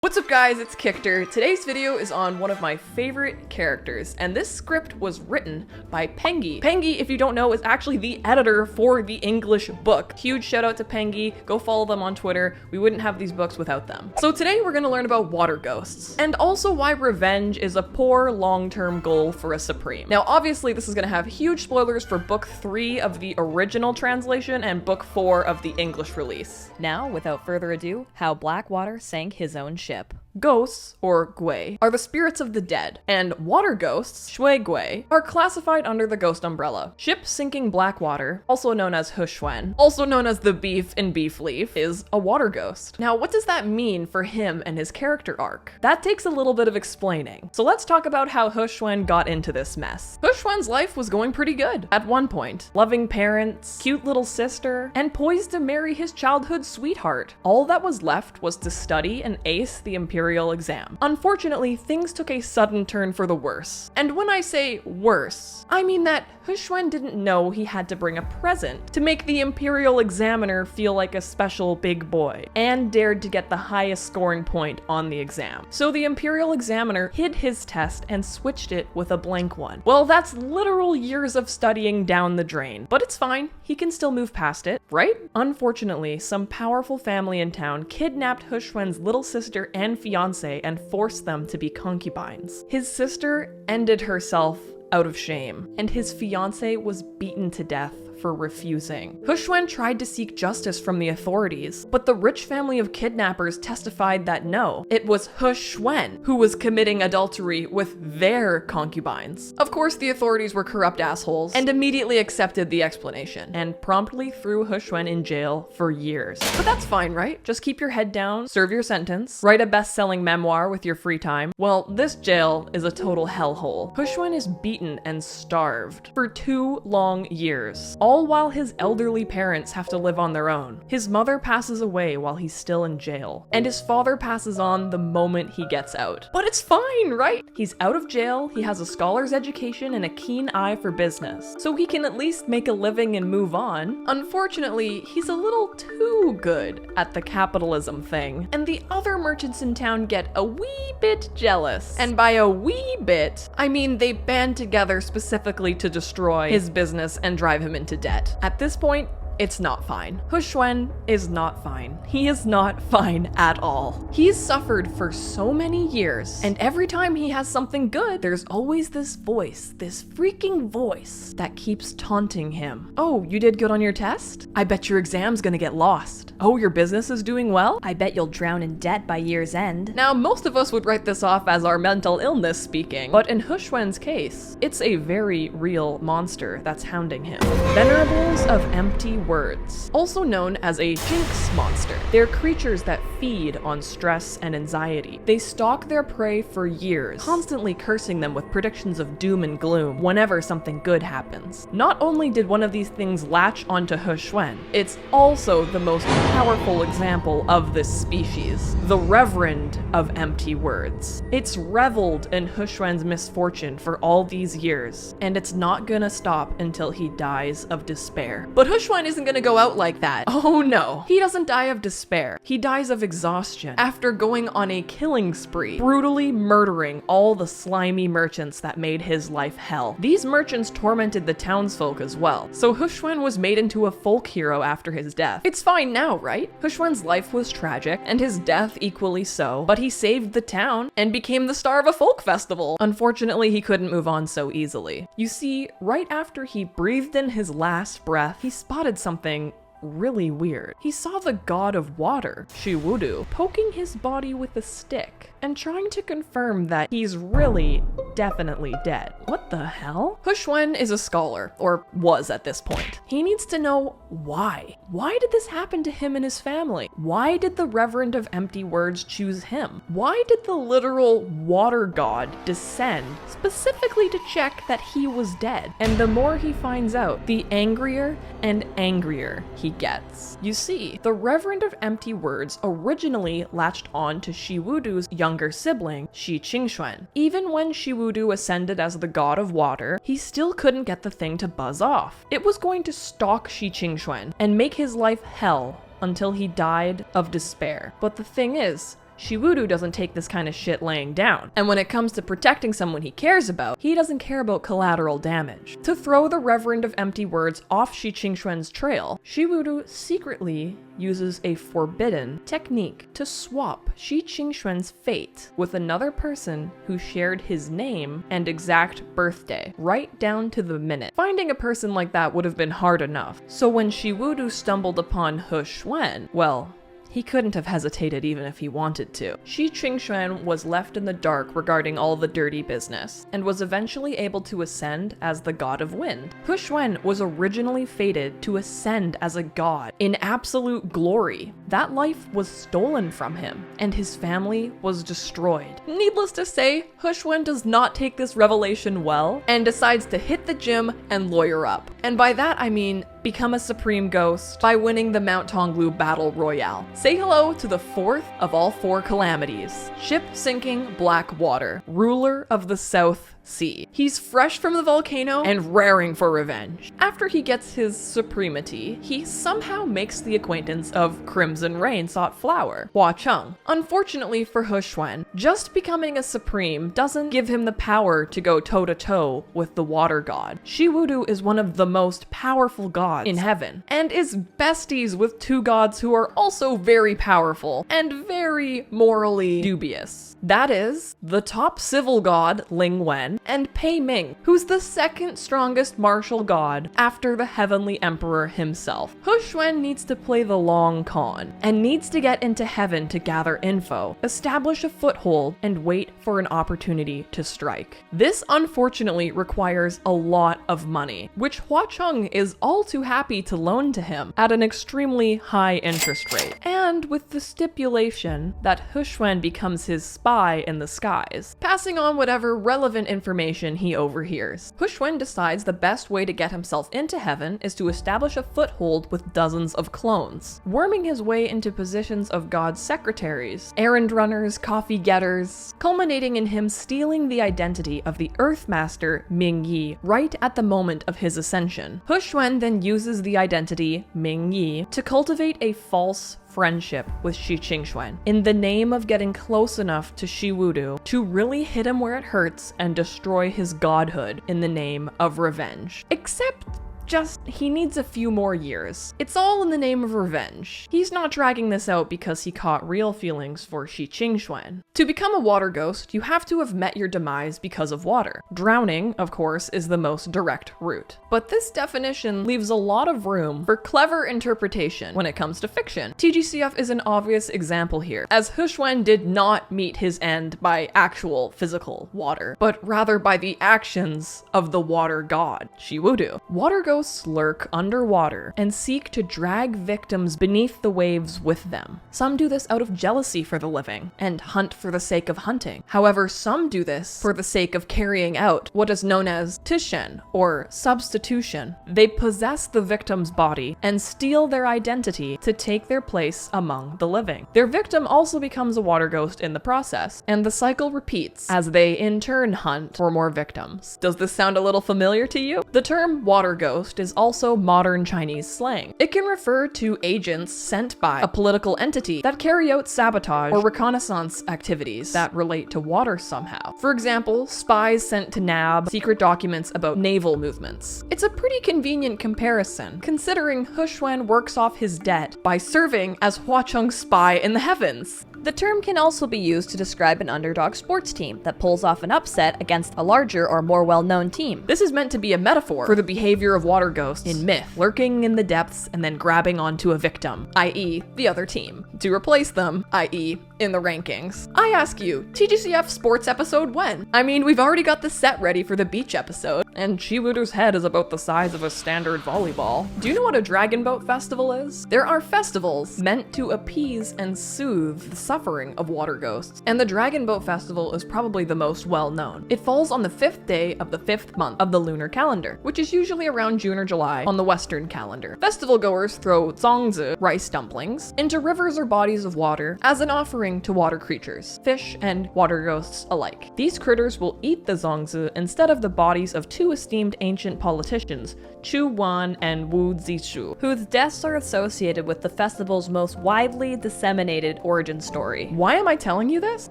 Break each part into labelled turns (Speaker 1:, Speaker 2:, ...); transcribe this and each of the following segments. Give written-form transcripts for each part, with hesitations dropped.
Speaker 1: What's up guys, it's Kictor. Today's video is on one of my favorite characters, and this script was written by Pengie. Pengie, if you don't know, is actually the editor for the English book. Huge shout out to Pengie, go follow them on Twitter. We wouldn't have these books without them. So today we're gonna learn about water ghosts, and also why revenge is a poor long-term goal for a Supreme. Now obviously this is gonna have huge spoilers for book 3 of the original translation and book 4 of the English release.
Speaker 2: Now, without further ado, how Blackwater sank his own ship.
Speaker 1: Ghosts, or gui, are the spirits of the dead, and water ghosts, shui gui, are classified under the ghost umbrella. Ship-sinking Blackwater, also known as He Xuan, also known as the beef in Beefleaf, is a water ghost. Now, what does that mean for him and his character arc? That takes a little bit of explaining. So let's talk about how He Xuan got into this mess. He Xuan's life was going pretty good at one point. Loving parents, cute little sister, and poised to marry his childhood sweetheart. All that was left was to study and ace the imperial exam. Unfortunately, things took a sudden turn for the worse. And when I say worse, I mean that He Xuan didn't know he had to bring a present to make the imperial examiner feel like a special big boy, and dared to get the highest scoring point on the exam. So the imperial examiner hid his test and switched it with a blank one. Well, that's literal years of studying down the drain, but it's fine. He can still move past it, right? Unfortunately, some powerful family in town kidnapped He Xuan's little sister and fiance and forced them to be concubines. His sister ended herself out of shame, and his fiance was beaten to death for refusing. He Xuan tried to seek justice from the authorities, but the rich family of kidnappers testified that no, it was He Xuan who was committing adultery with their concubines. Of course, the authorities were corrupt assholes and immediately accepted the explanation and promptly threw He Xuan in jail for years. But that's fine, right? Just keep your head down, serve your sentence, write a best-selling memoir with your free time. Well, this jail is a total hellhole. He Xuan is beaten and starved for 2 long years, all while his elderly parents have to live on their own. His mother passes away while he's still in jail, and his father passes on the moment he gets out. But it's fine, right? He's out of jail, he has a scholar's education and a keen eye for business, so he can at least make a living and move on. Unfortunately, he's a little too good at the capitalism thing, and the other merchants in town get a wee bit jealous. And by a wee bit, I mean they band together specifically to destroy his business and drive him into debt. At this point, it's not fine. He Xuan is not fine. He is not fine at all. He's suffered for so many years, and every time he has something good, there's always this voice, this freaking voice that keeps taunting him. Oh, you did good on your test? I bet your exam's gonna get lost. Oh, your business is doing well?
Speaker 2: I bet you'll drown in debt by year's end.
Speaker 1: Now, most of us would write this off as our mental illness speaking, but in He Xuan's case, it's a very real monster that's hounding him. Venerables of empty words, also known as a jinx monster. They're creatures that feed on stress and anxiety. They stalk their prey for years, constantly cursing them with predictions of doom and gloom whenever something good happens. Not only did one of these things latch onto He Xuan, it's also the most powerful example of this species, the Reverend of Empty Words. It's reveled in He Xuan's misfortune for all these years, and it's not gonna stop until he dies of despair. But He Xuan isn't gonna go out like that. Oh no. He doesn't die of despair. He dies of exhaustion after going on a killing spree, brutally murdering all the slimy merchants that made his life hell. These merchants tormented the townsfolk as well, so He Xuan was made into a folk hero after his death. It's fine now, right? He Xuan's life was tragic, and his death equally so, but he saved the town and became the star of a folk festival. Unfortunately, he couldn't move on so easily. You see, right after he breathed in his last breath, he spotted something really weird. He saw the god of water, Xiwudu, poking his body with a stick and trying to confirm that he's really definitely dead. What the hell? He Xuan is a scholar, or was at this point. He needs to know why. Why did this happen to him and his family? Why did the Reverend of Empty Words choose him? Why did the literal water god descend specifically to check that he was dead? And the more he finds out, the angrier and angrier he gets. You see, the Reverend of Empty Words originally latched on to Xiwudu's younger sibling, He Xuan. Even when Xiwudu ascended as the god of water, he still couldn't get the thing to buzz off. It was going to stalk He Xuan and make his life hell until he died of despair. But the thing is, Shiwudu doesn't take this kind of shit laying down. And when it comes to protecting someone he cares about, he doesn't care about collateral damage. To throw the Reverend of Empty Words off He Xuan's trail, Shiwudu secretly uses a forbidden technique to swap He Xuan's fate with another person who shared his name and exact birthday, right down to the minute. Finding a person like that would have been hard enough. So when Shiwudu stumbled upon He Xuan, well, he couldn't have hesitated even if he wanted to. He Xuan was left in the dark regarding all the dirty business, and was eventually able to ascend as the god of wind. He Xuan was originally fated to ascend as a god in absolute glory. That life was stolen from him, and his family was destroyed. Needless to say, He Xuan does not take this revelation well, and decides to hit the gym and lawyer up. And by that I mean become a supreme ghost by winning the Mount Tonglu Battle Royale. Say hello to the fourth of all four calamities. Ship-sinking black water, ruler of the South Sea. He's fresh from the volcano and raring for revenge. After he gets his supremacy, he somehow makes the acquaintance of Crimson Rain Sought Flower, Hua Cheng. Unfortunately for He Xuan, just becoming a supreme doesn't give him the power to go toe-to-toe with the water god. Shiwudu is one of the most powerful gods in heaven, and is besties with two gods who are also very powerful and very morally dubious. That is, the top civil god, Ling Wen, and Pei Ming, who's the second strongest martial god after the heavenly emperor himself. He Xuan needs to play the long con, and needs to get into heaven to gather info, establish a foothold, and wait for an opportunity to strike. This unfortunately requires a lot of money, which Hua Cheng is all too happy to loan to him at an extremely high interest rate, and with the stipulation that He Xuan becomes his spy in the skies, passing on whatever relevant information he overhears. He Xuan decides the best way to get himself into heaven is to establish a foothold with dozens of clones, worming his way into positions of God's secretaries, errand runners, coffee getters, culminating in him stealing the identity of the Earth Master Ming Yi right at the moment of his ascension. He Xuan then uses the identity Ming Yi to cultivate a false friendship with He Xuan in the name of getting close enough to Shiwudu to really hit him where it hurts and destroy his godhood in the name of revenge. Except just, he needs a few more years. It's all in the name of revenge. He's not dragging this out because he caught real feelings for He Xuan. To become a water ghost, you have to have met your demise because of water. Drowning, of course, is the most direct route. But this definition leaves a lot of room for clever interpretation when it comes to fiction. TGCF is an obvious example here, as He Xuan did not meet his end by actual physical water, but rather by the actions of the water god, Shiwudu. Water ghosts lurk underwater and seek to drag victims beneath the waves with them. Some do this out of jealousy for the living and hunt for the sake of hunting. However, some do this for the sake of carrying out what is known as tishen, or substitution. They possess the victim's body and steal their identity to take their place among the living. Their victim also becomes a water ghost in the process, and the cycle repeats as they in turn hunt for more victims. Does this sound a little familiar to you? The term water ghost is also modern Chinese slang. It can refer to agents sent by a political entity that carry out sabotage or reconnaissance activities that relate to water somehow. For example, spies sent to nab secret documents about naval movements. It's a pretty convenient comparison, considering He Xuan works off his debt by serving as Hua Cheng's spy in the heavens.
Speaker 2: The term can also be used to describe an underdog sports team that pulls off an upset against a larger or more well-known team.
Speaker 1: This is meant to be a metaphor for the behavior of water ghosts in myth, lurking in the depths and then grabbing onto a victim, i.e. the other team, to replace them, i.e. in the rankings. I ask you, TGCF sports episode when? I mean, we've already got the set ready for the beach episode, and Shiwudu's head is about the size of a standard volleyball. Do you know what a dragon boat festival is? There are festivals meant to appease and soothe the suffering of water ghosts, and the Dragon Boat Festival is probably the most well-known. It falls on the 5th day of the 5th month of the lunar calendar, which is usually around June or July on the Western calendar. Festival goers throw zongzi, rice dumplings, into rivers or bodies of water as an offering to water creatures, fish and water ghosts alike. These critters will eat the zongzi instead of the bodies of two esteemed ancient politicians, Chu Wan and Wu Zishu,
Speaker 2: whose deaths are associated with the festival's most widely disseminated origin story.
Speaker 1: story. Why am I telling you this?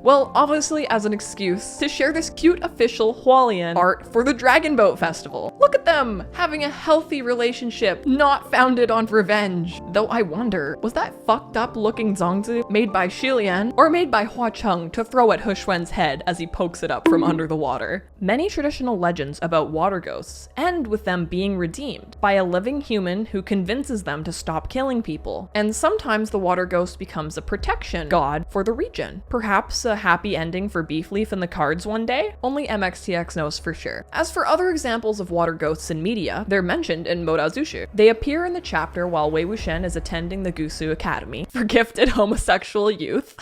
Speaker 1: Well, obviously as an excuse to share this cute official Hualien art for the Dragon Boat Festival. Look at them having a healthy relationship, not founded on revenge. Though I wonder, was that fucked up looking Zongzi made by Xilian or made by Hua Cheng to throw at He Xuan's head as he pokes it up from under the water? Many traditional legends about water ghosts end with them being redeemed by a living human who convinces them to stop killing people. And sometimes the water ghost becomes a protection god for the region. Perhaps a happy ending for Beefleaf in the cards one day? Only MXTX knows for sure. As for other examples of water ghosts in media, they're mentioned in Modazushu. They appear in the chapter while Wei Wuxian is attending the Gusu Academy for gifted homosexual youth.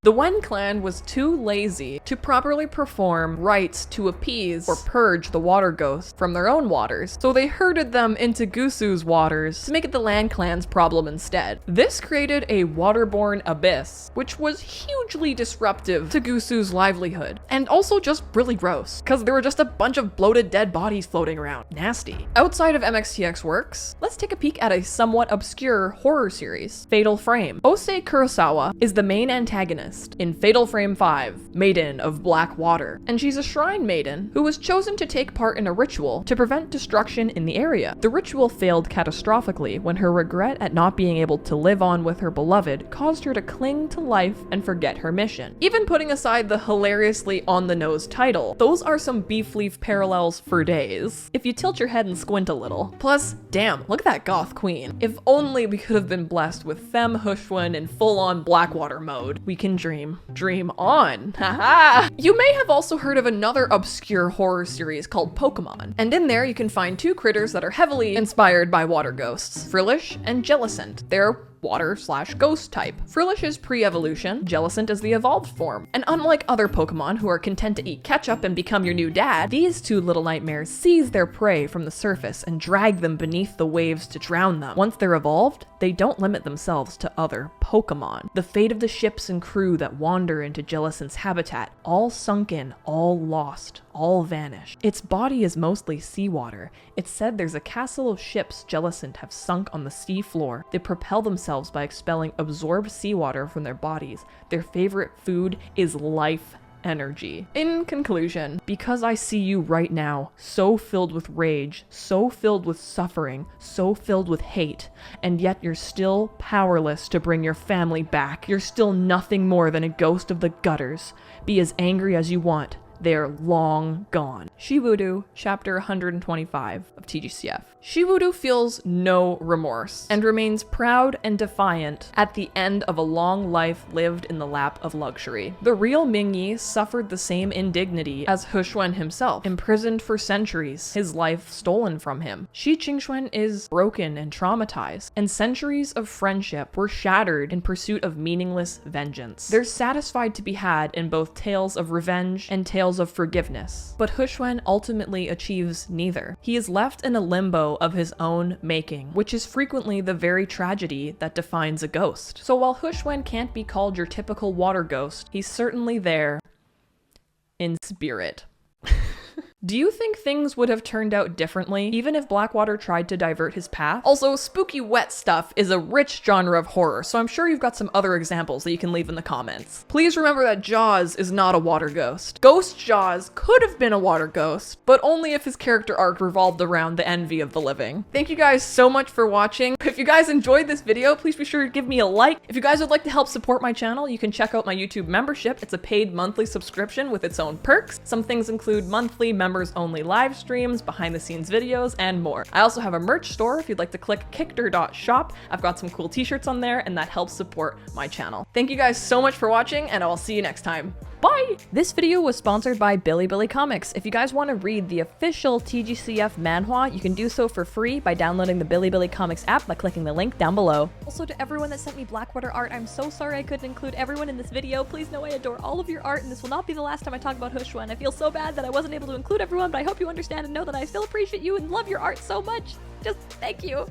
Speaker 1: The Wen clan was too lazy to properly perform rites to appease or purge the water ghosts from their own waters, so they herded them into Gusu's waters to make it the Lan clan's problem instead. This created a waterborne abyss, which was hugely disruptive to Gusu's livelihood, and also just really gross, because there were just a bunch of bloated dead bodies floating around. Nasty. Outside of MXTX works, let's take a peek at a somewhat obscure horror series, Fatal Frame. Osei Kurosawa is the main antagonist in Fatal Frame 5, Maiden of Black Water, and she's a shrine maiden who was chosen to take part in a ritual to prevent destruction in the area. The ritual failed catastrophically when her regret at not being able to live on with her beloved caused her to cling to life and forget her mission. Even putting aside the hilariously on-the-nose title, those are some Beefleaf parallels for days, if you tilt your head and squint a little. Plus, damn, look at that goth queen. If only we could have been blessed with Femme He Xuan in full-on Blackwater mode. We can dream on. Haha! You may have also heard of another obscure horror series called Pokemon, and in there you can find two critters that are heavily inspired by water ghosts, Frillish and Jellicent. They're water/ghost type. Frillish is pre-evolution, Jellicent is the evolved form. And unlike other Pokemon who are content to eat ketchup and become your new dad, these two little nightmares seize their prey from the surface and drag them beneath the waves to drown them. Once they're evolved, they don't limit themselves to other Pokemon. The fate of the ships and crew that wander into Jellicent's habitat, all sunken, all lost, all vanished. Its body is mostly seawater. It's said there's a castle of ships Jellicent have sunk on the sea floor. They propel themselves by expelling absorbed seawater from their bodies. Their favorite food is life energy. In conclusion, because I see you right now, so filled with rage, so filled with suffering, so filled with hate, and yet you're still powerless to bring your family back. You're still nothing more than a ghost of the gutters. Be as angry as you want. They're long gone. Shiwudu, chapter 125 of TGCF. Shiwudu feels no remorse and remains proud and defiant at the end of a long life lived in the lap of luxury. The real Mingyi suffered the same indignity as He Xuan himself, imprisoned for centuries, his life stolen from him. Shi Qingxuan is broken and traumatized, and centuries of friendship were shattered in pursuit of meaningless vengeance. There's satisfied to be had in both tales of revenge and tales of forgiveness. But He Xuan ultimately achieves neither. He is left in a limbo of his own making, which is frequently the very tragedy that defines a ghost. So while He Xuan can't be called your typical water ghost, he's certainly there in spirit. Do you think things would have turned out differently, even if Blackwater tried to divert his path? Also, spooky wet stuff is a rich genre of horror, so I'm sure you've got some other examples that you can leave in the comments. Please remember that Jaws is not a water ghost. Ghost Jaws could have been a water ghost, but only if his character arc revolved around the envy of the living. Thank you guys so much for watching. If you guys enjoyed this video, please be sure to give me a like. If you guys would like to help support my channel, you can check out my YouTube membership. It's a paid monthly subscription with its own perks. Some things include monthly members only live streams, behind the scenes videos, and more. I also have a merch store if you'd like to click kickter.shop. I've got some cool t-shirts on there, and that helps support my channel. Thank you guys so much for watching, and I'll see you next time. Bye! This video was sponsored by Bilibili Comics. If you guys want to read the official TGCF manhwa, you can do so for free by downloading the Bilibili Comics app by clicking the link down below. Also, to everyone that sent me Blackwater art, I'm so sorry I couldn't include everyone in this video. Please know I adore all of your art, and this will not be the last time I talk about He Xuan. I feel so bad that I wasn't able to include everyone, but I hope you understand and know that I still appreciate you and love your art so much. Just thank you.